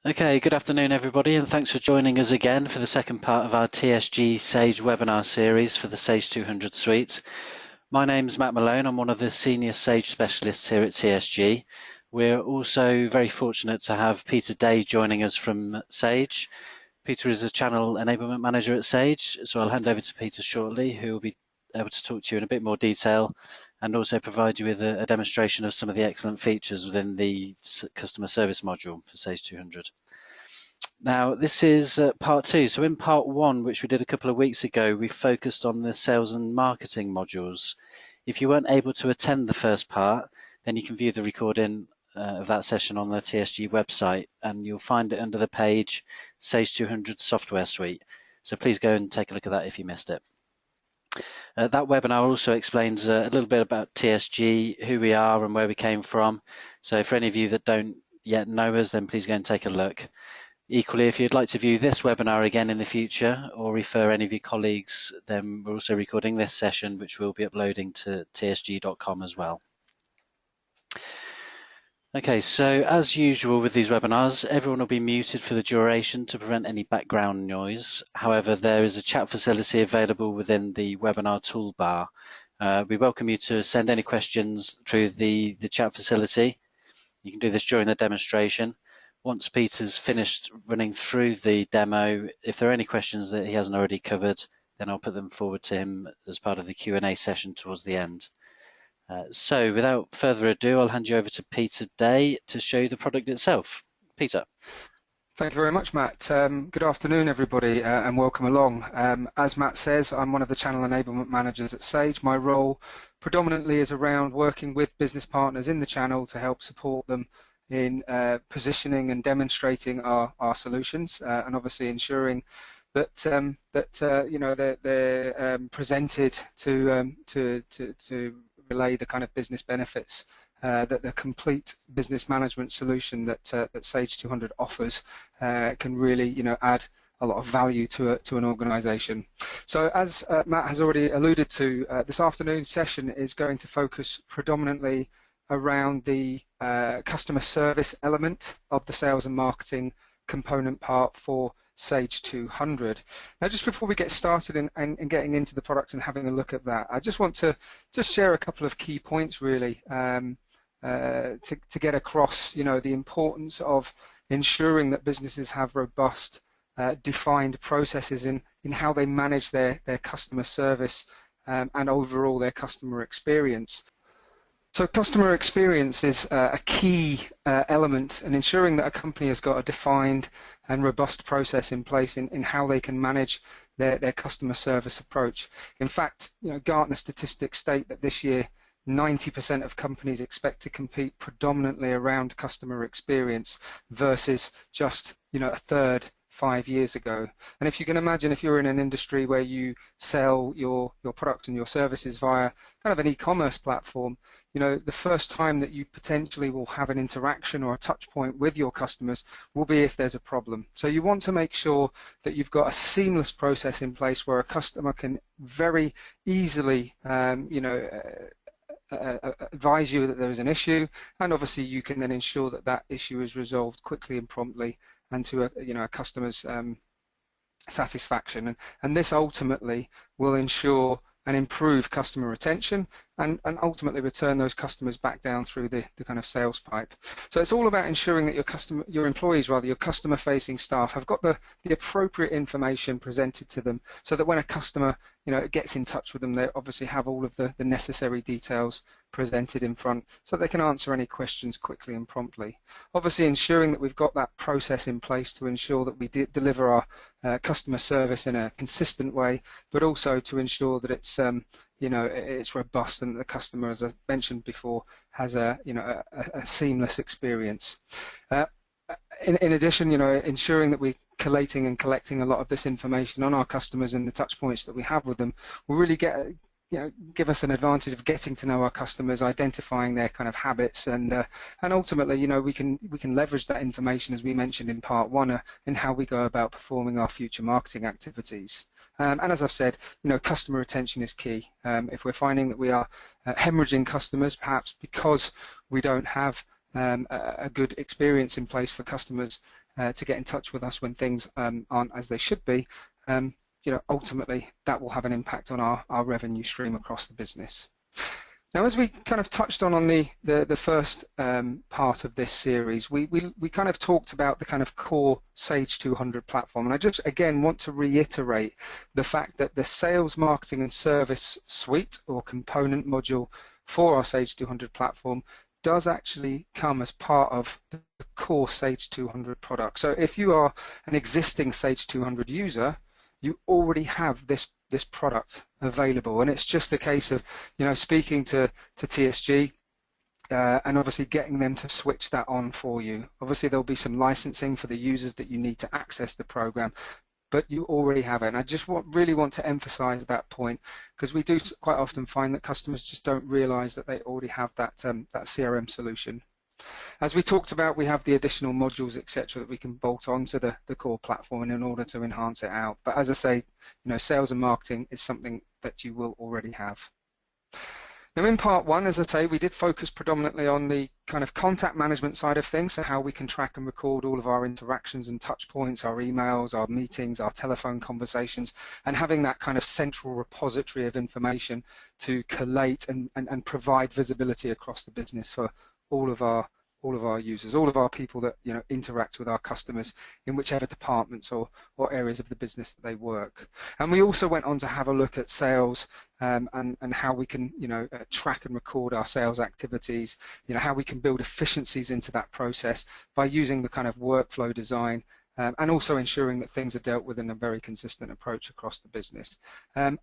Okay, good afternoon everybody, and thanks for joining us again for the second part of our TSG Sage webinar series for the Sage 200 suite. My name's Matt Malone. I'm one of the senior Sage specialists here at TSG. We're also very fortunate to have Peter Day joining us from Sage. Peter is a channel enablement manager at Sage, so I'll hand over to Peter shortly, who will be able to talk to you in a bit more detail and also provide you with a demonstration of some of the excellent features within the customer service module for Sage 200. Now, this is part two. So in part one, which we did a couple of weeks ago, we focused on the sales and marketing modules. If you weren't able to attend the first part, then you can view the recording of that session on the TSG website, and you'll find it under the page Sage 200 Software Suite. So please go and take a look at that if you missed it. That webinar also explains a little bit about TSG, who we are and where we came from. So for any of you that don't yet know us, then please go and take a look. Equally, if you'd like to view this webinar again in the future or refer any of your colleagues, then we're also recording this session, which we'll be uploading to tsg.com as well. Okay, so as usual with these webinars, everyone will be muted for the duration to prevent any background noise. However, there is a chat facility available within the webinar toolbar. We welcome you to send any questions through the chat facility. You can do this during the demonstration. Once Peter's finished running through the demo, if there are any questions that he hasn't already covered, then I'll put them forward to him as part of the Q&A session towards the end. So without further ado, I'll hand you over to Peter Day to show you the product itself. Peter. Thank you very much, Matt. Good afternoon, everybody, and welcome along. As Matt says, I'm one of the channel enablement managers at Sage. My role predominantly is around working with business partners in the channel to help support them in positioning and demonstrating our solutions, and obviously ensuring that they're presented to relay the kind of business benefits that the complete business management solution that Sage 200 offers can really add a lot of value to an organization. So as Matt has already alluded to, this afternoon's session is going to focus predominantly around the customer service element of the sales and marketing component part for Sage 200. Now, just before we get started and getting into the product and having a look at that, I just want to share a couple of key points really to get across the importance of ensuring that businesses have robust defined processes in how they manage their customer service and overall their customer experience. So customer experience is a key element in ensuring that a company has got a defined and robust process in place in how they can manage their customer service approach. In fact, Gartner statistics state that this year 90% of companies expect to compete predominantly around customer experience versus just a third 5 years ago. And if you can imagine, if you're in an industry where you sell your product and your services via kind of an e-commerce platform, the first time that you potentially will have an interaction or a touch point with your customers will be if there's a problem. So you want to make sure that you've got a seamless process in place where a customer can very easily advise you that there is an issue, and obviously you can then ensure that that issue is resolved quickly and promptly and to a customer's satisfaction, and this ultimately will ensure and improve customer retention and ultimately return those customers back down through the kind of sales pipe. So it's all about ensuring that your employees, your customer-facing staff, have got the appropriate information presented to them, so that when a customer gets in touch with them, they obviously have all of the necessary details presented in front, so they can answer any questions quickly and promptly. Obviously ensuring that we've got that process in place to ensure that we deliver our customer service in a consistent way, but also to ensure that it's it's robust and the customer, as I mentioned before, has a seamless experience. In addition, ensuring that we're collating and collecting a lot of this information on our customers and the touch points that we have with them will really give us an advantage of getting to know our customers, identifying their kind of habits, and ultimately, we can leverage that information, as we mentioned in part one, in how we go about performing our future marketing activities. And as I've said, customer retention is key. If we're finding that we are hemorrhaging customers, perhaps because we don't have a good experience in place for customers to get in touch with us when things aren't as they should be, ultimately that will have an impact on our revenue stream across the business. Now, as we kind of touched on the first part of this series, we kind of talked about the kind of core Sage 200 platform, and I just again want to reiterate the fact that the sales, marketing and service suite or component module for our Sage 200 platform does actually come as part of the core Sage 200 product. So if you are an existing Sage 200 user, you already have this product available, and it's just a case of speaking to TSG and obviously getting them to switch that on for you. Obviously there'll be some licensing for the users that you need to access the program, but you already have it. And I just really want to emphasize that point, because we do quite often find that customers just don't realize that they already have that CRM solution. As we talked about, we have the additional modules, etc., that we can bolt onto the core platform in order to enhance it out. But as I say, sales and marketing is something that you will already have. Now, in part one, as I say, we did focus predominantly on the kind of contact management side of things, so how we can track and record all of our interactions and touch points, our emails, our meetings, our telephone conversations, and having that kind of central repository of information to collate and provide visibility across the business for all of our users, all of our people that interact with our customers in whichever departments or areas of the business that they work. And we also went on to have a look at sales and how we can track and record our sales activities, how we can build efficiencies into that process by using the kind of workflow design, and also ensuring that things are dealt with in a very consistent approach across the business.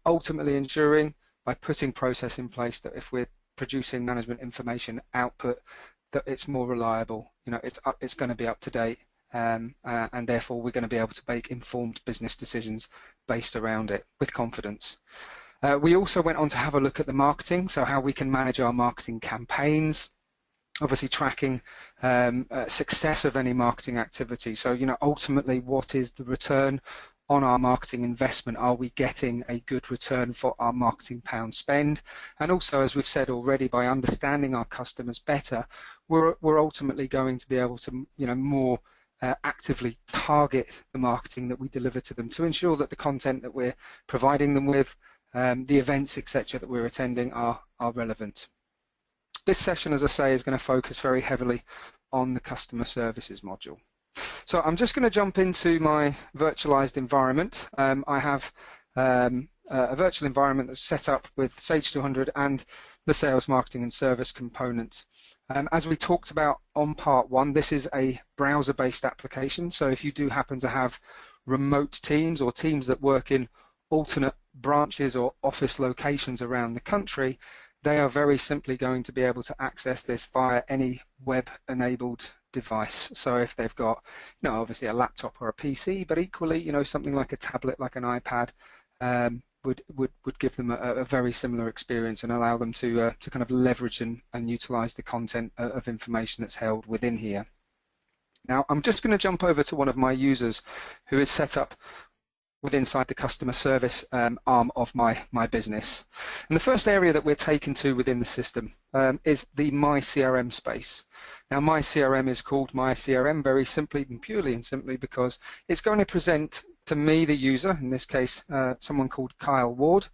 Ultimately ensuring by putting process in place that if we're producing management information output, that it's more reliable, it's going to be up to date, and therefore we're going to be able to make informed business decisions based around it with confidence. We also went on to have a look at the marketing, so how we can manage our marketing campaigns, obviously tracking success of any marketing activity. So ultimately, what is the return on our marketing investment? Are we getting a good return for our marketing pound spend? And also, as we've said already, by understanding our customers better, we're ultimately going to be able to more actively target the marketing that we deliver to them to ensure that the content that we're providing them with, the events, etc., that we're attending are relevant. This session, as I say, is going to focus very heavily on the customer services module. So I'm just going to jump into my virtualized environment. I have a virtual environment that's set up with Sage 200 and the sales, marketing and service component. As we talked about on part one, this is a browser-based application. So if you do happen to have remote teams or teams that work in alternate branches or office locations around the country, they are very simply going to be able to access this via any web-enabled device. So if they've got, obviously a laptop or a PC, but equally, something like a tablet, like an iPad, would give them a very similar experience and allow them to kind of leverage and utilize the content of information that's held within here. Now, I'm just going to jump over to one of my users who is set up inside the customer service arm of my business. And the first area that we're taken to within the system is the My CRM space. Now, My CRM is called My CRM very simply and purely and simply because it's going to present to me, the user, in this case someone called Kyle Ward,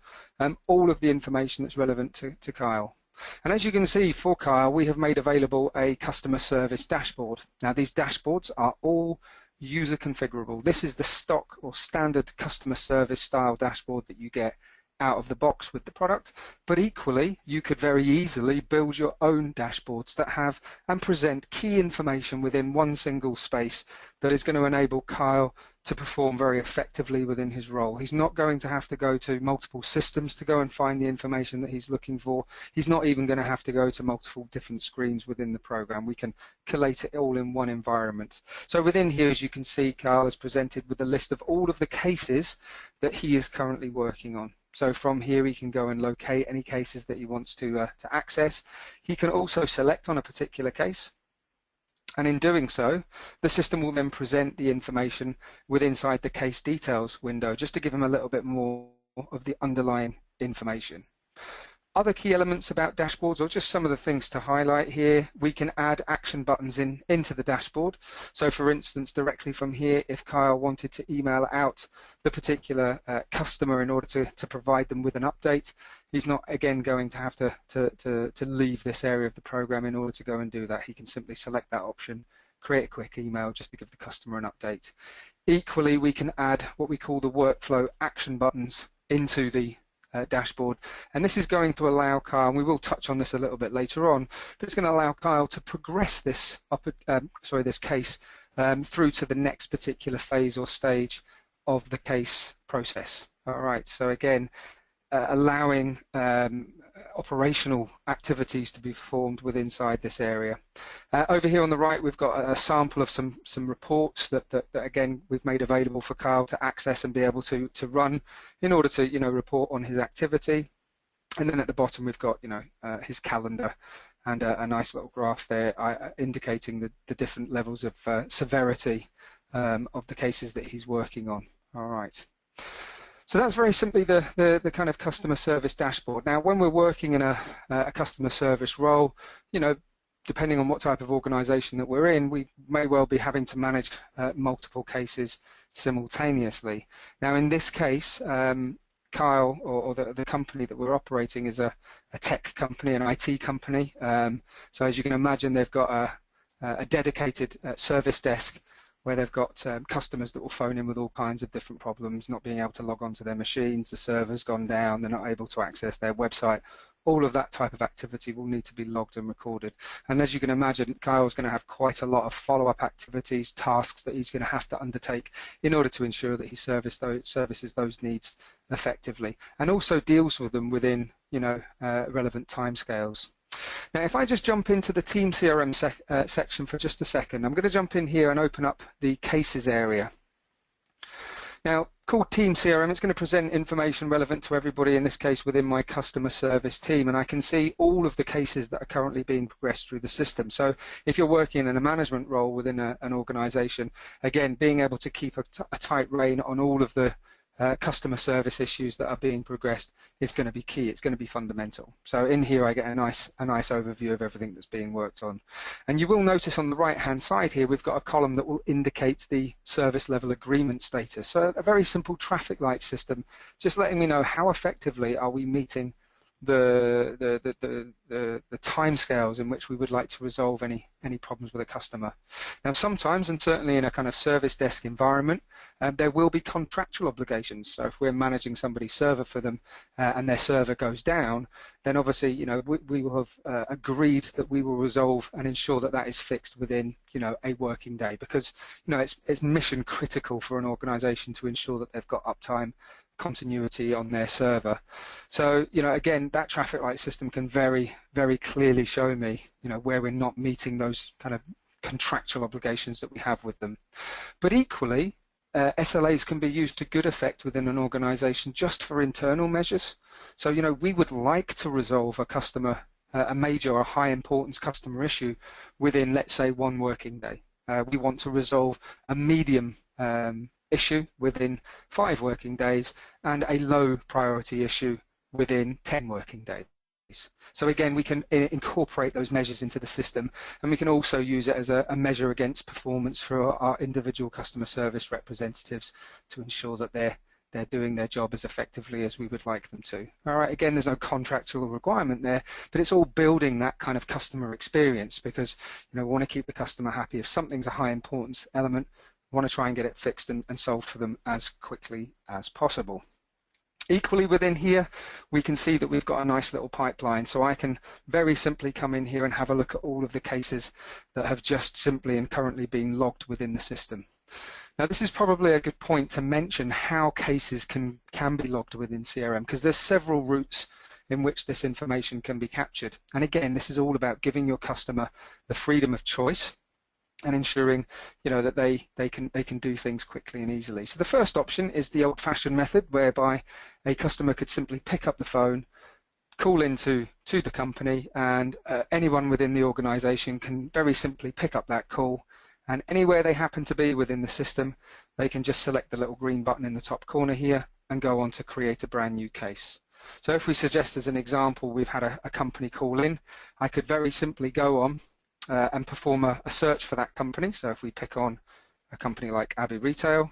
all of the information that's relevant to Kyle. And as you can see, for Kyle, we have made available a customer service dashboard. Now, these dashboards are all user configurable. This is the stock or standard customer service style dashboard that you get out of the box with the product, but equally you could very easily build your own dashboards that have and present key information within one single space that is going to enable Kyle to perform very effectively within his role. He's not going to have to go to multiple systems to go and find the information that he's looking for. He's not even going to have to go to multiple different screens within the program. We can collate it all in one environment. So within here, as you can see, Kyle is presented with a list of all of the cases that he is currently working on. So from here, he can go and locate any cases that he wants to access. He can also select on a particular case. And in doing so, the system will then present the information inside the case details window, just to give him a little bit more of the underlying information. Other key elements about dashboards, or just some of the things to highlight here, we can add action buttons into the dashboard. So for instance, directly from here, if Kyle wanted to email out the particular customer in order to provide them with an update, he's not again going to have to leave this area of the program in order to go and do that. He can simply select that option, create a quick email just to give the customer an update. Equally, we can add what we call the workflow action buttons into the dashboard, and this is going to allow Kyle, and we will touch on this a little bit later on, but it's going to allow Kyle to progress this this case through to the next particular phase or stage of the case process. All right, so again, allowing operational activities to be performed within inside this area. Over here on the right, we've got a sample of some reports that again we've made available for Kyle to access and be able to run in order to report on his activity. And then at the bottom we've got his calendar and a nice little graph there indicating the different levels of severity of the cases that he's working on. All right. So that's very simply the kind of customer service dashboard. Now, when we're working in a customer service role, depending on what type of organization that we're in, we may well be having to manage multiple cases simultaneously. Now, in this case, Kyle, or the company that we're operating, is a tech company, an IT company. So as you can imagine, they've got a dedicated service desk where they've got customers that will phone in with all kinds of different problems, not being able to log on to their machines, the server's gone down, they're not able to access their website. All of that type of activity will need to be logged and recorded. And as you can imagine, Kyle's going to have quite a lot of follow-up activities, tasks that he's going to have to undertake in order to ensure that he services those needs effectively, and also deals with them within relevant timescales. Now, if I just jump into the Team CRM section for just a second, I'm going to jump in here and open up the cases area. Now, called Team CRM, it's going to present information relevant to everybody, in this case within my customer service team, and I can see all of the cases that are currently being progressed through the system. So if you're working in a management role within an organization, again, being able to keep a tight rein on all of the customer service issues that are being progressed is going to be key. It's going to be fundamental. So in here I get a nice overview of everything that's being worked on. And you will notice on the right hand side here we've got a column that will indicate the service level agreement status. So a very simple traffic light system, just letting me know how effectively are we meeting the timescales in which we would like to resolve any problems with a customer. Now, sometimes, and certainly in a kind of service desk environment, there will be contractual obligations. So if we're managing somebody's server for them and their server goes down, then obviously we will have agreed that we will resolve and ensure that that is fixed within a working day, because it's mission critical for an organization to ensure that they've got uptime, continuity on their server. So again, that traffic light system can very, very clearly show me where we're not meeting those kind of contractual obligations that we have with them. But equally, SLAs can be used to good effect within an organization just for internal measures. So we would like to resolve a major or high importance customer issue within, let's say, 1 working day. We want to resolve a medium issue within 5 working days and a low priority issue within 10 working days. So again, we can incorporate those measures into the system, and we can also use it as a measure against performance for our individual customer service representatives to ensure that they're doing their job as effectively as we would like them to. All right, again, there's no contractual requirement there, but it's all building that kind of customer experience, because we want to keep the customer happy. If something's a high importance element, want to try and get it fixed and solved for them as quickly as possible. Equally within here, we can see that we've got a nice little pipeline, so I can very simply come in here and have a look at all of the cases that have just simply and currently been logged within the system. Now, this is probably a good point to mention how cases can be logged within CRM, because there's several routes in which this information can be captured. And again, this is all about giving your customer the freedom of choice and ensuring that they can do things quickly and easily. So the first option is the old-fashioned method, whereby a customer could simply pick up the phone, call into the company, and anyone within the organization can very simply pick up that call, and anywhere they happen to be within the system, they can just select the little green button in the top corner here and go on to create a brand new case. So if we suggest as an example we've had a company call in, I could very simply go on and perform a search for that company. So if we pick on a company like Abbey Retail,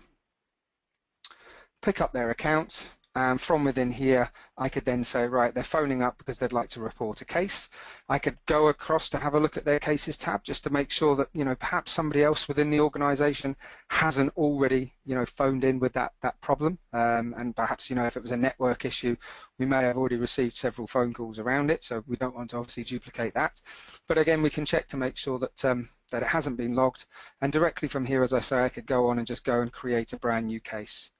pick up their account, and from within here I could then say, right, they're phoning up because they'd like to report a case. I could go across to have a look at their cases tab just to make sure that, you know, perhaps somebody else within the organization hasn't already, you know, phoned in with that problem, and perhaps, you know, if it was a network issue, we may have already received several phone calls around it, so we don't want to obviously duplicate that. But again, we can check to make sure that that it hasn't been logged, and directly from here, as I say, I could go on and just go and create a brand new case.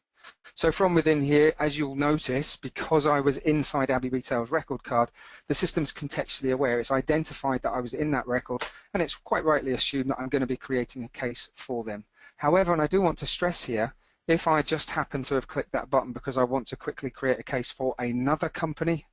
So from within here, as you'll notice, because I was inside Abbey Retail's record card, the system's contextually aware. It's identified that I was in that record, and it's quite rightly assumed that I'm going to be creating a case for them. However, and I do want to stress here, if I just happen to have clicked that button because I want to quickly create a case for another company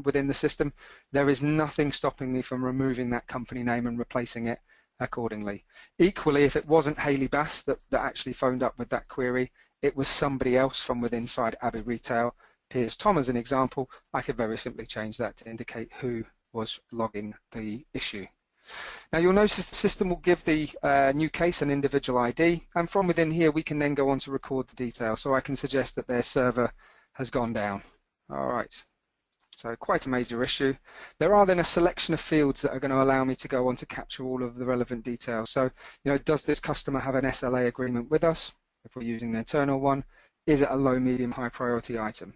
within the system, there is nothing stopping me from removing that company name and replacing it accordingly. Equally, if it wasn't Haley Bass that actually phoned up with that query, it was somebody else from within inside Abbey Retail, Piers Tom as an example, I could very simply change that to indicate who was logging the issue. Now you'll notice the system will give the new case an individual ID, and from within here we can then go on to record the details. So I can suggest that their server has gone down. All right, so quite a major issue. There are then a selection of fields that are going to allow me to go on to capture all of the relevant details. So, you know, does this customer have an SLA agreement with us? If we're using the internal one, is it a low, medium, high priority item?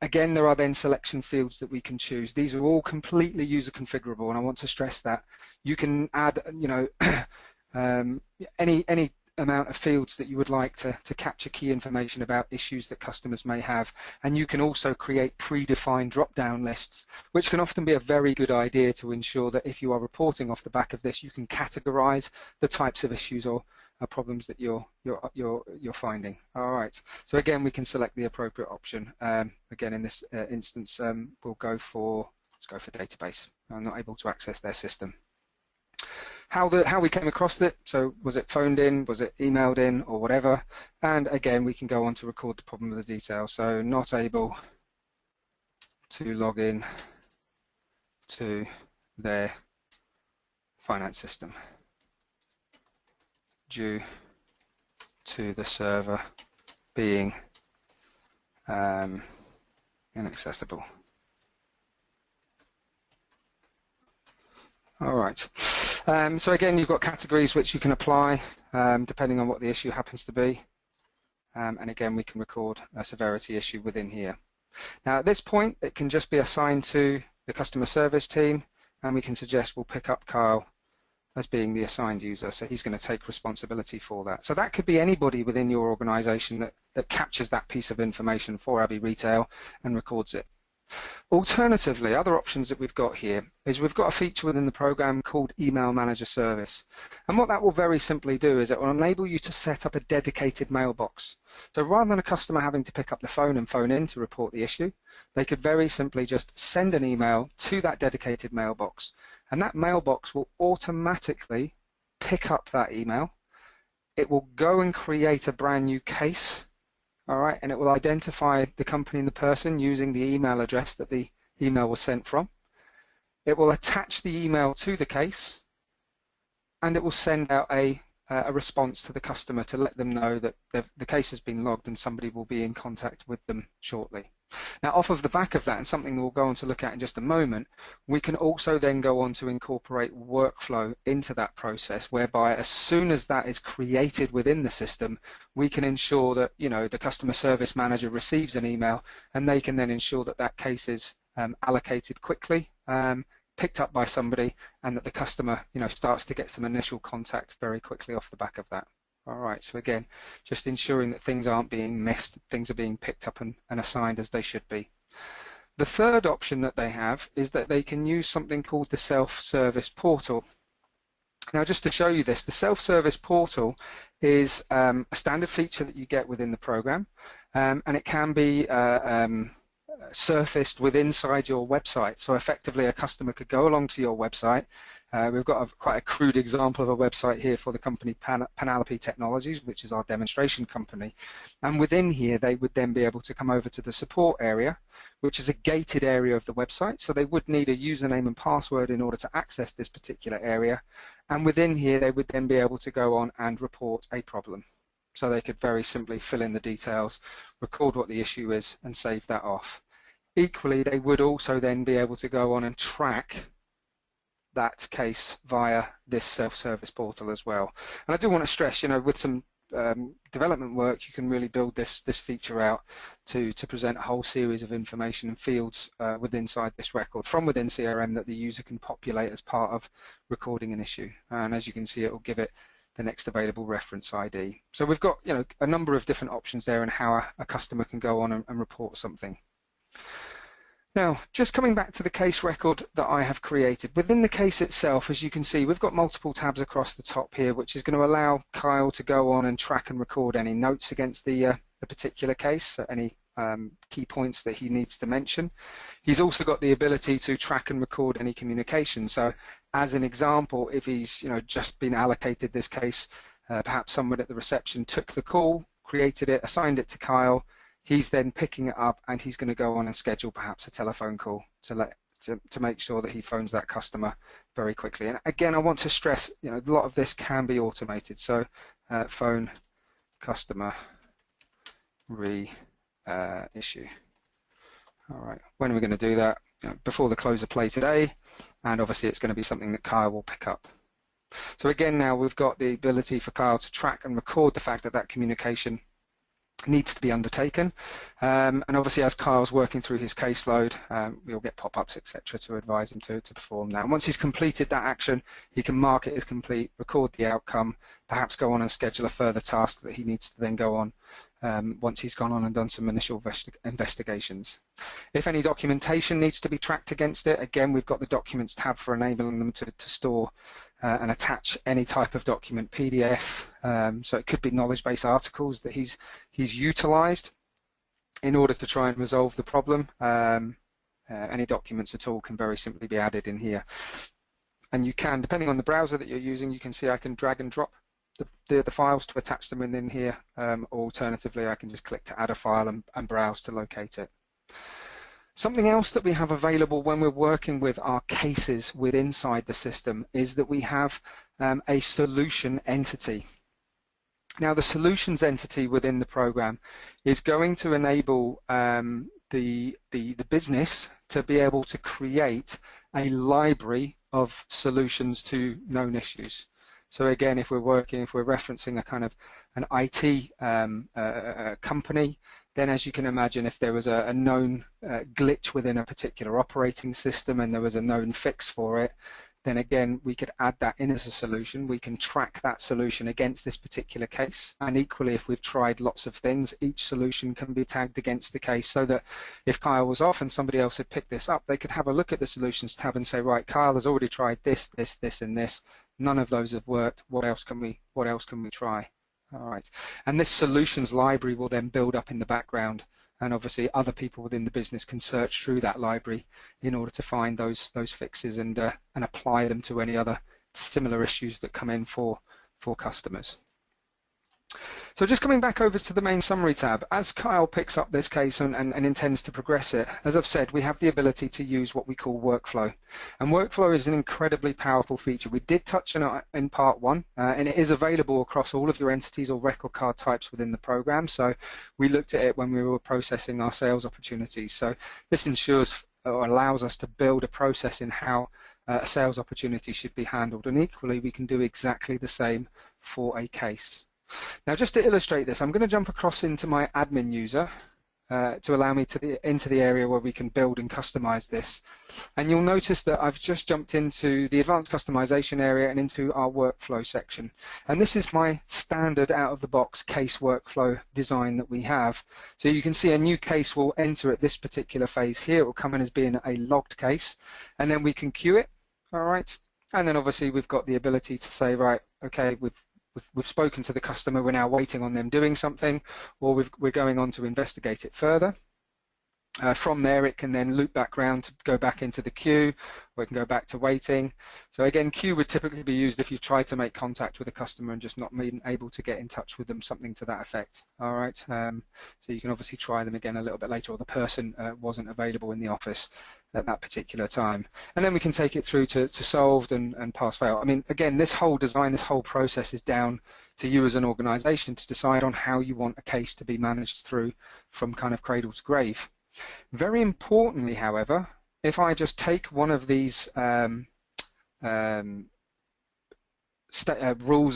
Again, there are then selection fields that we can choose. These are all completely user configurable, and I want to stress that. You can add, you know, any amount of fields that you would like to capture key information about issues that customers may have, and you can also create predefined drop-down lists, which can often be a very good idea to ensure that if you are reporting off the back of this, you can categorize the types of issues or problems that you're finding. All right. So again, we can select the appropriate option. Again, in this instance, let's go for database. I'm not able to access their system. How we came across it, so was it phoned in, was it emailed in, or whatever, and again we can go on to record the problem with the details. So not able to log in to their finance system due to the server being inaccessible. All right. So again, you've got categories which you can apply depending on what the issue happens to be. And again, we can record a severity issue within here. Now at this point, it can just be assigned to the customer service team, and we can suggest we'll pick up Kyle as being the assigned user, so he's going to take responsibility for that. So that could be anybody within your organization that captures that piece of information for Abbey Retail and records it. Alternatively, other options that we've got here is we've got a feature within the program called Email Manager Service. And what that will very simply do is it will enable you to set up a dedicated mailbox. So rather than a customer having to pick up the phone and phone in to report the issue, they could very simply just send an email to that dedicated mailbox, and that mailbox will automatically pick up that email. It will go and create a brand new case. All right, and it will identify the company and the person using the email address that the email was sent from. It will attach the email to the case, and it will send out a response to the customer to let them know that the case has been logged and somebody will be in contact with them shortly. Now, off of the back of that, and something we'll go on to look at in just a moment, we can also then go on to incorporate workflow into that process, whereby as soon as that is created within the system, we can ensure that, you know, the customer service manager receives an email, and they can then ensure that that case is allocated quickly, picked up by somebody, and that the customer, you know, starts to get some initial contact very quickly off the back of that. All right, so again, just ensuring that things aren't being missed, things are being picked up and assigned as they should be. The third option that they have is that they can use something called the self-service portal. Now, just to show you this, the self-service portal is a standard feature that you get within the program, and it can be surfaced inside your website. So effectively, a customer could go along to your website, We've got quite a crude example of a website here for the company Penelope Technologies, which is our demonstration company. And within here, they would then be able to come over to the support area, which is a gated area of the website. So they would need a username and password in order to access this particular area. And within here, they would then be able to go on and report a problem. So they could very simply fill in the details, record what the issue is, and save that off. Equally, they would also then be able to go on and track that case via this self-service portal as well. And I do want to stress, with some development work, you can really build this feature out to present a whole series of information and fields inside this record from within CRM that the user can populate as part of recording an issue. And as you can see, it will give it the next available reference ID. So we've got a number of different options there and how a customer can go on and report something. Now, just coming back to the case record that I have created. Within the case itself, as you can see, we've got multiple tabs across the top here, which is going to allow Kyle to go on and track and record any notes against the particular case, any key points that he needs to mention. He's also got the ability to track and record any communication. So, as an example, if he's just been allocated this case, perhaps someone at the reception took the call, created it, assigned it to Kyle. He's then picking it up and he's going to go on and schedule perhaps a telephone call to make sure that he phones that customer very quickly. And again, I want to stress, a lot of this can be automated. So phone customer issue. All right, when are we going to do that? Before the close of play today, and obviously it's going to be something that Kyle will pick up. So again, now we've got the ability for Kyle to track and record the fact that that communication needs to be undertaken, and obviously as Kyle's working through his caseload, we'll get pop-ups, etc., to advise him to perform that. And once he's completed that action, he can mark it as complete, record the outcome, perhaps go on and schedule a further task that he needs to then go on once he's gone on and done some initial investigations. If any documentation needs to be tracked against it, again, we've got the Documents tab for enabling them to store and attach any type of document, PDF, so it could be knowledge base articles that he's utilized in order to try and resolve the problem. Any documents at all can very simply be added in here. And you can, depending on the browser that you're using, you can see I can drag and drop the files to attach them in here, or alternatively I can just click to add a file and browse to locate it. Something else that we have available when we're working with our cases inside the system is that we have a solution entity. Now, the solutions entity within the program is going to enable the business to be able to create a library of solutions to known issues. So again, if we're referencing a kind of an IT company, then as you can imagine, if there was a known glitch within a particular operating system and there was a known fix for it, then again, we could add that in as a solution. We can track that solution against this particular case. And equally, if we've tried lots of things, each solution can be tagged against the case so that if Kyle was off and somebody else had picked this up, they could have a look at the solutions tab and say, right, Kyle has already tried this, this, and this. None of those have worked. What else can we try? All right. And this solutions library will then build up in the background, and obviously other people within the business can search through that library in order to find those fixes and apply them to any other similar issues that come in for customers. So just coming back over to the main summary tab, as Kyle picks up this case and intends to progress it, as I've said, we have the ability to use what we call workflow. And workflow is an incredibly powerful feature. We did touch on it in part one, and it is available across all of your entities or record card types within the program. So we looked at it when we were processing our sales opportunities. So this ensures or allows us to build a process in how a sales opportunity should be handled. And equally, we can do exactly the same for a case. Now, just to illustrate this, I'm going to jump across into my admin user to allow me into the area where we can build and customize this. And you'll notice that I've just jumped into the advanced customization area and into our workflow section. And this is my standard out-of-the-box case workflow design that we have. So you can see a new case will enter at this particular phase here. It will come in as being a logged case, and then we can queue it. All right. And then obviously we've got the ability to say, right, okay, we've spoken to the customer, we're now waiting on them doing something, or we're going on to investigate it further. From there, it can then loop back round to go back into the queue, or it can go back to waiting. So again, queue would typically be used if you've tried to make contact with a customer and just not been able to get in touch with them, something to that effect. All right. So you can obviously try them again a little bit later, or the person wasn't available in the office at that particular time. And then we can take it through to solved and pass-fail. I mean, again, this whole design, this whole process is down to you as an organization to decide on how you want a case to be managed through from kind of cradle to grave. Very importantly, however, if I just take one of these rules,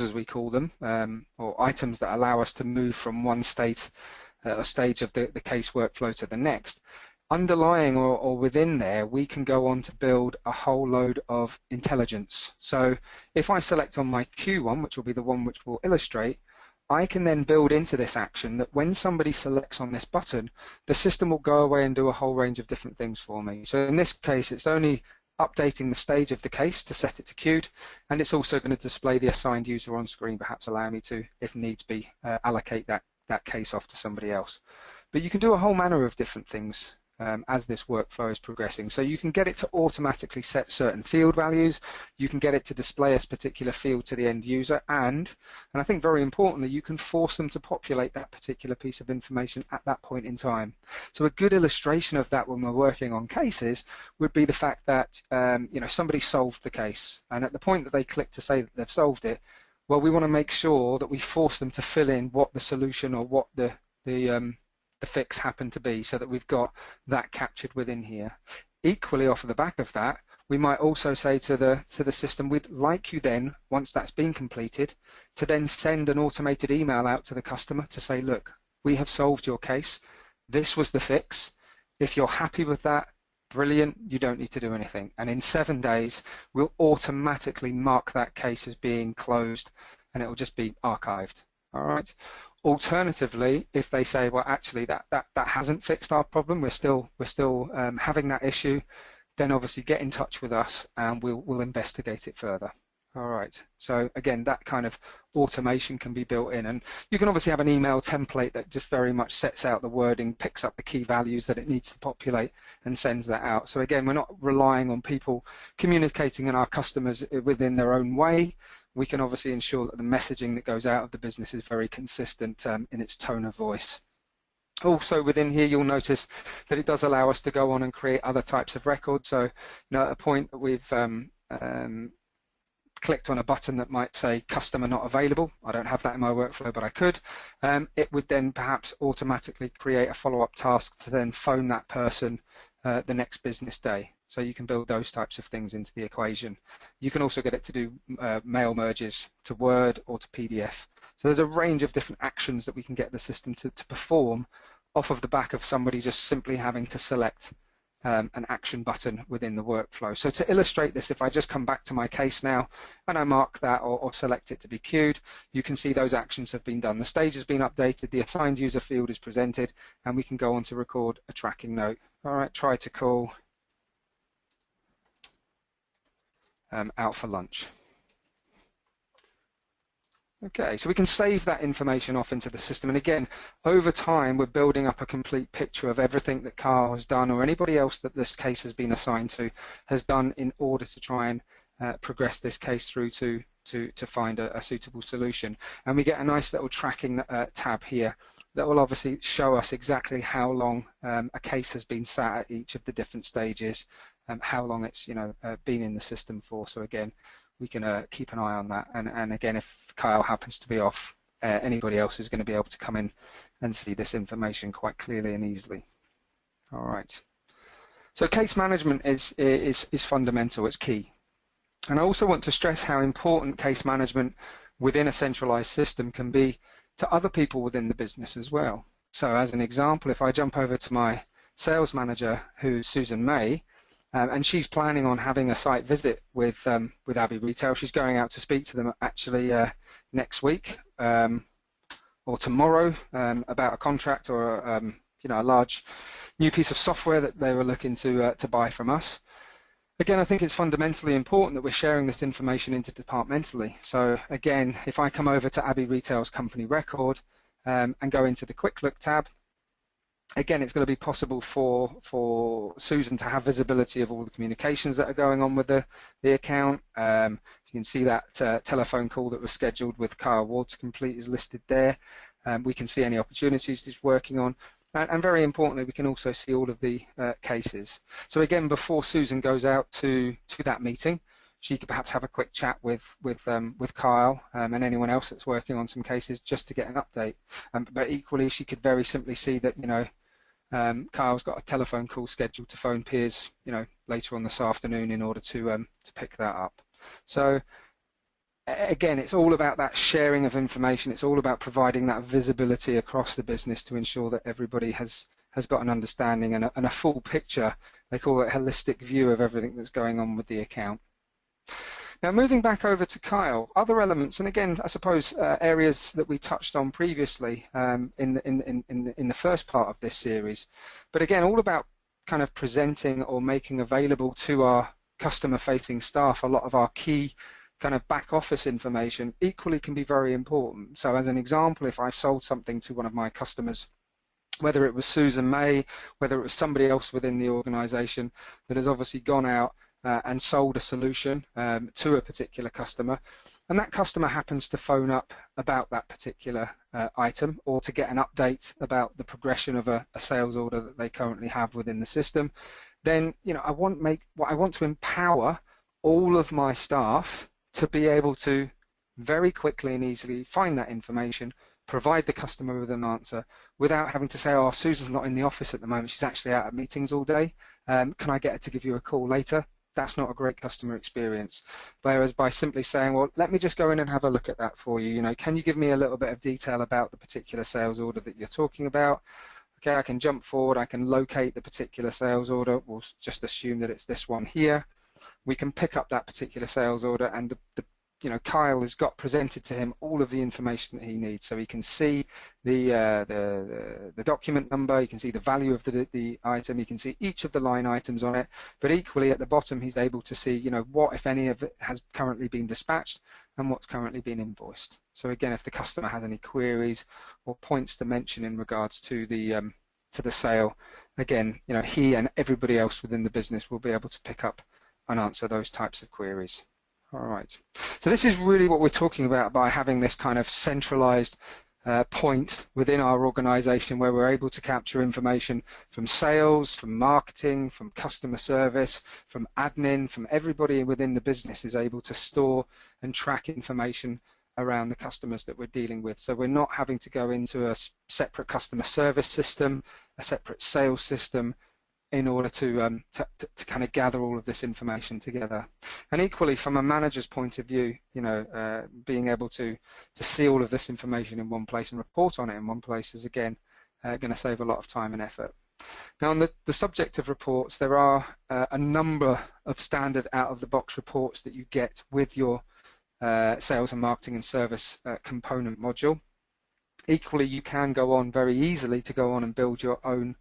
as we call them, or items that allow us to move from one state or stage of the case workflow to the next, underlying or within there, we can go on to build a whole load of intelligence. So if I select on my Q one, which will be the one which we'll illustrate, I can then build into this action that when somebody selects on this button, the system will go away and do a whole range of different things for me. So in this case, it's only updating the stage of the case to set it to queued, and it's also going to display the assigned user on screen, perhaps allow me to, if needs be, allocate that case off to somebody else. But you can do a whole manner of different things as this workflow is progressing. So you can get it to automatically set certain field values, you can get it to display a particular field to the end user, and I think very importantly, you can force them to populate that particular piece of information at that point in time. So a good illustration of that when we're working on cases would be the fact that somebody solved the case, and at the point that they click to say that they've solved it, well, we want to make sure that we force them to fill in what the solution or what the fix happened to be, so that we've got that captured within here. Equally, off of the back of that, we might also say to the system, we'd like you then, once that's been completed, to then send an automated email out to the customer to say, look, we have solved your case, this was the fix, if you're happy with that, brilliant, you don't need to do anything. And in 7 days, we'll automatically mark that case as being closed, and it will just be archived. All right. Alternatively, if they say, well, actually that hasn't fixed our problem, we're still having that issue, then obviously get in touch with us and we'll investigate it further. All right. So again, that kind of automation can be built in, and you can obviously have an email template that just very much sets out the wording, picks up the key values that it needs to populate, and sends that out. So again, we're not relying on people communicating in our customers within their own way. We can obviously ensure that the messaging that goes out of the business is very consistent in its tone of voice. Also within here, you'll notice that it does allow us to go on and create other types of records. So at a point that we've clicked on a button that might say customer not available, I don't have that in my workflow, but I could, it would then perhaps automatically create a follow-up task to then phone that person the next business day. So you can build those types of things into the equation. You can also get it to do mail merges to Word or to PDF. So there's a range of different actions that we can get the system to perform off of the back of somebody just simply having to select an action button within the workflow. So to illustrate this, if I just come back to my case now and I mark that or select it to be queued, you can see those actions have been done. The stage has been updated, the assigned user field is presented, and we can go on to record a tracking note. All right, try to call out for lunch. Okay, so we can save that information off into the system, and again, over time we're building up a complete picture of everything that Carl has done, or anybody else that this case has been assigned to has done, in order to try and progress this case through to find a suitable solution. And we get a nice little tracking tab here that will obviously show us exactly how long a case has been sat at each of the different stages, how long it's been in the system for. So again, we can keep an eye on that, and again, if Kyle happens to be off, anybody else is going to be able to come in and see this information quite clearly and easily. All right. So case management is fundamental, it's key. And I also want to stress how important case management within a centralized system can be to other people within the business as well. So as an example, if I jump over to my sales manager, who's Susan May, and she's planning on having a site visit with Abbey Retail. She's going out to speak to them actually next week or tomorrow about a contract or a large new piece of software that they were looking to buy from us. Again, I think it's fundamentally important that we're sharing this information interdepartmentally. So again, if I come over to Abbey Retail's company record and go into the Quick Look tab, Again, it's going to be possible for Susan to have visibility of all the communications that are going on with the account. You can see that telephone call that was scheduled with Kyle Ward to complete is listed there. We can see any opportunities he's working on. And very importantly, we can also see all of the cases. So again, before Susan goes out to that meeting, she could perhaps have a quick chat with Kyle and anyone else that's working on some cases just to get an update. But equally, she could very simply see that, you know, Kyle's got a telephone call scheduled to phone Piers, you know, later on this afternoon in order to pick that up. So again, it's all about that sharing of information. It's all about providing that visibility across the business to ensure that everybody has got an understanding and a full picture. They call it a holistic view of everything that's going on with the account. Now, moving back over to Kyle, other elements, and again, I suppose areas that we touched on previously in the first part of this series, but again, all about kind of presenting or making available to our customer-facing staff a lot of our key kind of back office information equally can be very important. So as an example, if I've sold something to one of my customers, whether it was Susan May, whether it was somebody else within the organization that has obviously gone out and sold a solution to a particular customer, and that customer happens to phone up about that particular item or to get an update about the progression of a sales order that they currently have within the system, then, you know, I want to empower all of my staff to be able to very quickly and easily find that information, provide the customer with an answer without having to say, oh, Susan's not in the office at the moment, she's actually out at meetings all day, can I get her to give you a call later? That's not a great customer experience. Whereas by simply saying, well, let me just go in and have a look at that for you, you know, can you give me a little bit of detail about the particular sales order that you're talking about? Okay, I can jump forward, I can locate the particular sales order, we'll just assume that it's this one here. We can pick up that particular sales order, and you know, Kyle has got presented to him all of the information that he needs, so he can see the document number, he can see the value of the item, he can see each of the line items on it, but equally at the bottom he's able to see, you know, what if any of it has currently been dispatched and what's currently been invoiced. So again, if the customer has any queries or points to mention in regards to the sale, again, you know, he and everybody else within the business will be able to pick up and answer those types of queries. All right, so this is really what we're talking about by having this kind of centralized point within our organization where we're able to capture information from sales, from marketing, from customer service, from admin, from everybody within the business is able to store and track information around the customers that we're dealing with. So we're not having to go into a separate customer service system, a separate sales system, in order to kind of gather all of this information together. And equally, from a manager's point of view, you know, being able to see all of this information in one place and report on it in one place is, again, going to save a lot of time and effort. Now, on the subject of reports, there are a number of standard out-of-the-box reports that you get with your sales and marketing and service component module. Equally, you can go on very easily to go on and build your own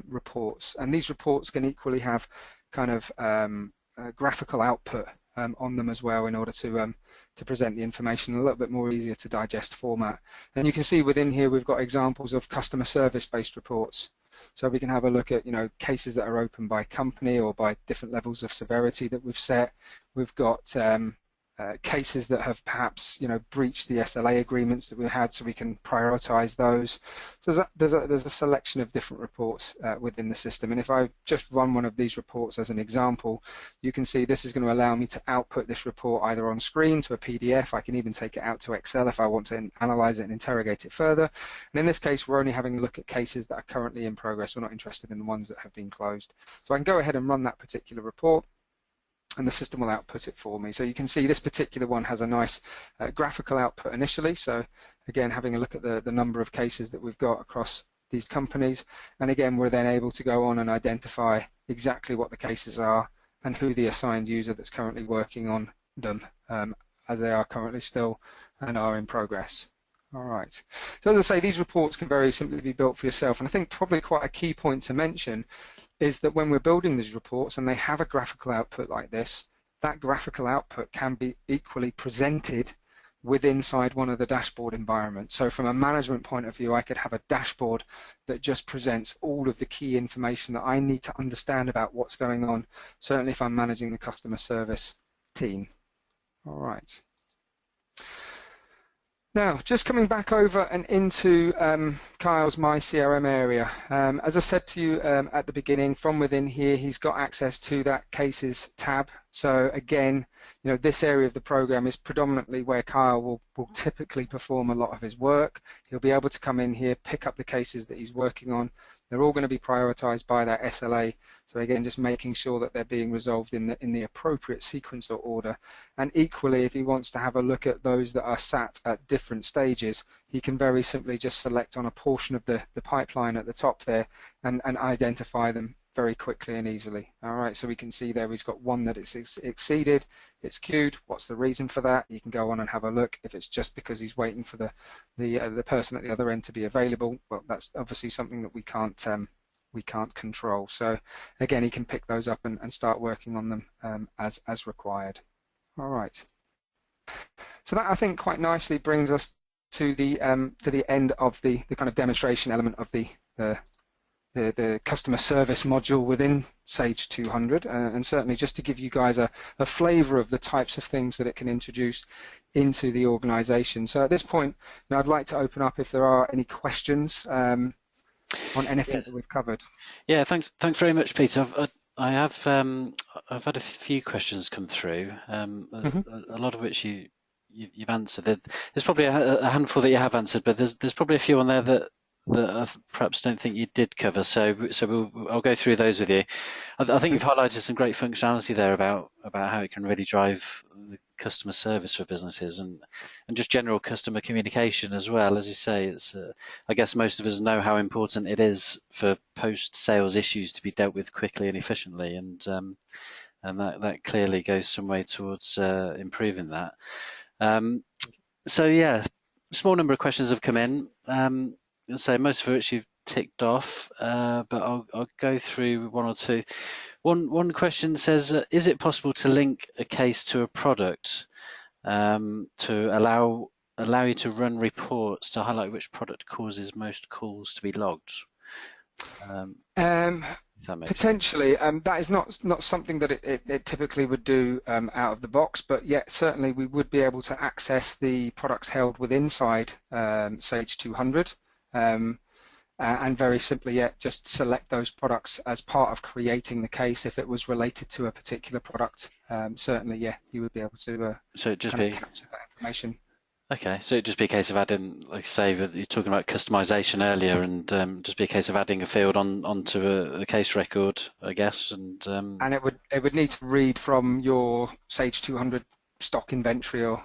reports, and these reports can equally have kind of graphical output on them as well in order to present the information in a little bit more easier to digest format. And you can see within here we've got examples of customer service based reports, so we can have a look at, you know, cases that are open by company or by different levels of severity that we've set. We've got cases that have perhaps, you know, breached the SLA agreements that we had, so we can prioritize those. So there's a selection of different reports within the system, and if I just run one of these reports as an example, you can see this is going to allow me to output this report either on screen to a PDF. I can even take it out to Excel if I want to analyze it and interrogate it further. And in this case, we're only having a look at cases that are currently in progress. We're not interested in the ones that have been closed. So I can go ahead and run that particular report, and the system will output it for me. So you can see this particular one has a nice graphical output initially. So again, having a look at the number of cases that we've got across these companies, and again, we're then able to go on and identify exactly what the cases are and who the assigned user that's currently working on them, as they are currently still and are in progress. All right. So as I say, these reports can very simply be built for yourself, and I think probably quite a key point to mention is that when we're building these reports and they have a graphical output like this, that graphical output can be equally presented inside one of the dashboard environments. So from a management point of view, I could have a dashboard that just presents all of the key information that I need to understand about what's going on, certainly if I'm managing the customer service team. All right. Now, just coming back over and into Kyle's My CRM area. As I said to you at the beginning, from within here, he's got access to that Cases tab. So again, you know, this area of the program is predominantly where Kyle will typically perform a lot of his work. He'll be able to come in here, pick up the cases that he's working on. They're all going to be prioritized by that SLA. So again, just making sure that they're being resolved in the appropriate sequence or order. And equally, if he wants to have a look at those that are sat at different stages, he can very simply just select on a portion of the pipeline at the top there and identify them very quickly and easily. All right, so we can see there he's got one that it's exceeded, it's queued. What's the reason for that? You can go on and have a look. If it's just because he's waiting for the person at the other end to be available, well, that's obviously something that we can't control. So again, he can pick those up and start working on them as required. All right. So that, I think, quite nicely brings us to the end of the kind of demonstration element of the customer service module within Sage 200, and certainly just to give you guys a flavor of the types of things that it can introduce into the organization. So at this point, now I'd like to open up if there are any questions on anything that we've covered. Yeah, thanks very much, Peter. I've had a few questions come through, a lot of which you've answered. There's probably a handful that you have answered, but there's probably a few on there that I perhaps don't think you did cover, so I'll go through those with you. I think you've highlighted some great functionality there about how it can really drive the customer service for businesses and just general customer communication as well. As you say, it's I guess most of us know how important it is for post-sales issues to be dealt with quickly and efficiently, and that clearly goes some way towards improving that. So yeah, small number of questions have come in. I'll say most of which you've ticked off, but I'll go through one or two. One question says, is it possible to link a case to a product to allow you to run reports to highlight which product causes most calls to be logged? Potentially, that is not something that it typically would do out of the box, but yet certainly we would be able to access the products held within inside Sage 200. And very simply, just select those products as part of creating the case. If it was related to a particular product, certainly, you would be able to so it just capture that information. Okay, so it'd just be a case of adding, like say, you're talking about customization earlier, and just be a case of adding a field onto a case record, I guess, and it would need to read from your Sage 200 stock inventory or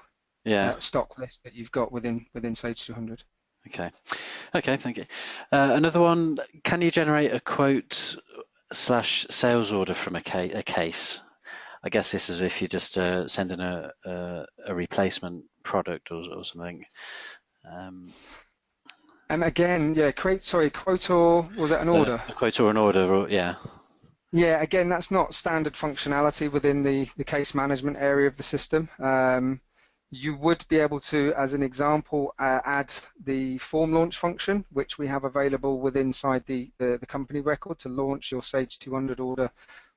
stock list that you've got within Sage 200. Okay, thank you. Another one, can you generate a quote / sales order from a case? I guess this is if you're just sending a replacement product or something. And again, quote or was it an order? A quote or an order, yeah. Yeah, again, that's not standard functionality within the case management area of the system. You would be able to, as an example, add the form launch function, which we have available within inside the company record to launch your Sage 200 order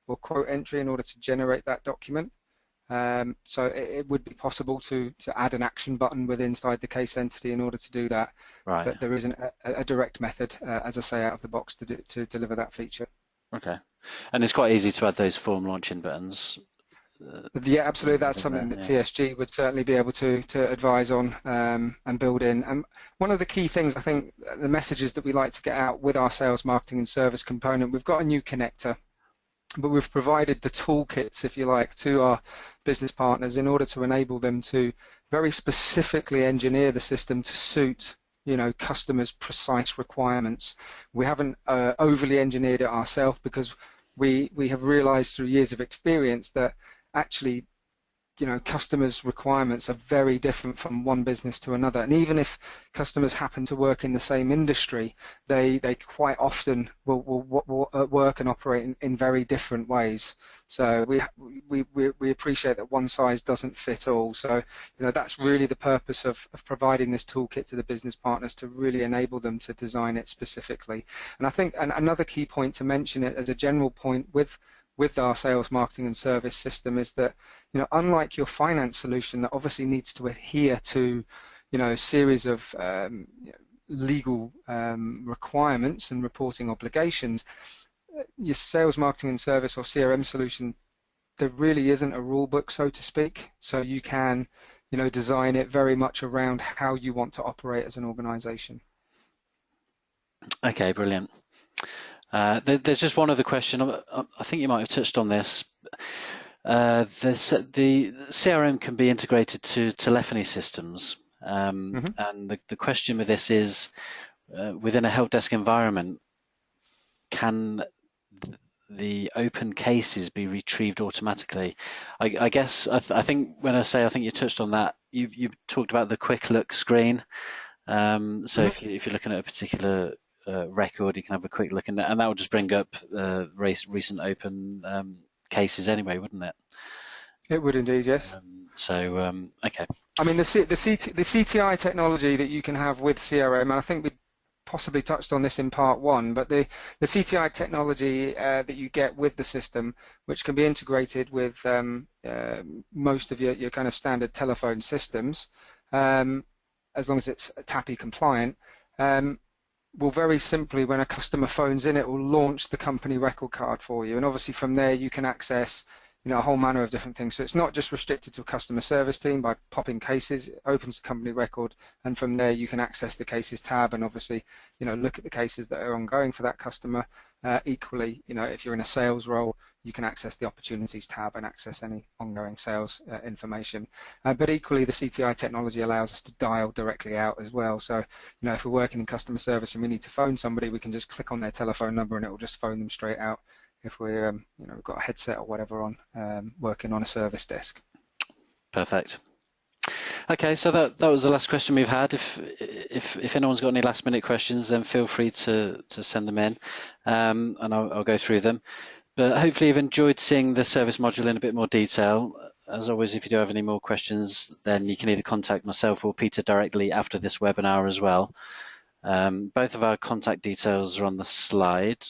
or quote entry in order to generate that document. So it would be possible to add an action button within inside the case entity in order to do that. Right. But there isn't a direct method, as I say, out of the box to deliver that feature. Okay. And it's quite easy to add those form launching buttons. Yeah, absolutely. That's something that TSG would certainly be able to advise on and build in. And one of the key things, I think, the messages that we like to get out with our sales, marketing and service component, we've got a new connector, but we've provided the toolkits, if you like, to our business partners in order to enable them to very specifically engineer the system to suit customers' precise requirements. We haven't overly engineered it ourselves because we have realized through years of experience that actually customers' requirements are very different from one business to another, and even if customers happen to work in the same industry, they quite often will work and operate in very different ways. So we appreciate that one size doesn't fit all. So that's really the purpose of providing this toolkit to the business partners, to really enable them to design it specifically. And I think another key point to mention it as a general point with our sales, marketing and service system is that, unlike your finance solution that obviously needs to adhere to, a series of legal requirements and reporting obligations, your sales, marketing and service or CRM solution, there really isn't a rule book, so to speak. So you can, design it very much around how you want to operate as an organization. Okay, brilliant. There's just one other question. I think you might have touched on this. The CRM can be integrated to telephony systems, and the question with this is, within a help desk environment, can the open cases be retrieved automatically? I guess I think when I think you touched on that, you talked about the quick look screen. So if you're looking at a particular record, you can have a quick look, and that will just bring up recent open cases anyway, wouldn't it? It would indeed, yes. Okay. I mean, the CTI technology that you can have with CRM, and I think we possibly touched on this in part one, but the CTI technology that you get with the system, which can be integrated with most of your kind of standard telephone systems, as long as it's TAPI compliant, will very simply, when a customer phones in, it will launch the company record card for you, and obviously from there you can access a whole manner of different things. So it's not just restricted to a customer service team. By popping cases, it opens the company record, and from there you can access the cases tab and obviously look at the cases that are ongoing for that customer. Equally, if you're in a sales role, you can access the opportunities tab and access any ongoing sales information. But equally, the CTI technology allows us to dial directly out as well. So if we're working in customer service and we need to phone somebody, we can just click on their telephone number and it will just phone them straight out if we're we've got a headset or whatever on, working on a service desk. Perfect. Okay, so that was the last question we've had. If anyone's got any last minute questions, then feel free to send them in, and I'll go through them. But hopefully you've enjoyed seeing the service module in a bit more detail. As always, if you do have any more questions, then you can either contact myself or Peter directly after this webinar as well. Both of our contact details are on the slide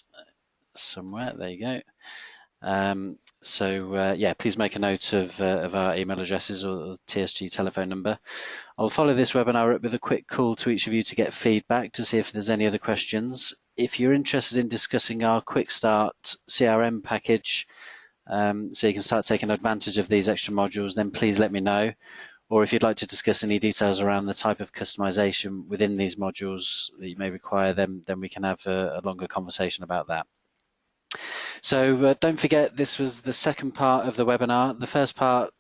somewhere. There you go. Yeah, please make a note of our email addresses or the TSG telephone number. I'll follow this webinar up with a quick call to each of you to get feedback to see if there's any other questions. If you're interested in discussing our Quick Start CRM package, so you can start taking advantage of these extra modules, then please let me know. Or if you'd like to discuss any details around the type of customization within these modules that you may require, then we can have a longer conversation about that. So don't forget, this was the second part of the webinar. The first part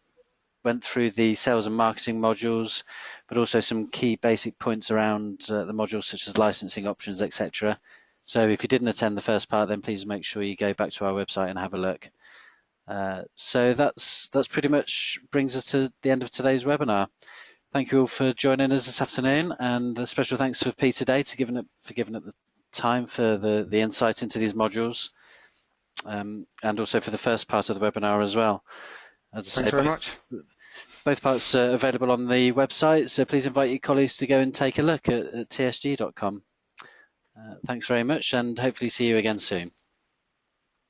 went through the sales and marketing modules, but also some key basic points around the modules such as licensing options, etc. So if you didn't attend the first part, then please make sure you go back to our website and have a look. So that's pretty much brings us to the end of today's webinar. Thank you all for joining us this afternoon, and a special thanks for Peter Day for giving up the time for the insight into these modules. And also for the first part of the webinar as well. As I say, Thanks very much. Both parts are available on the website, so please invite your colleagues to go and take a look at tsg.com. Thanks very much, and hopefully see you again soon.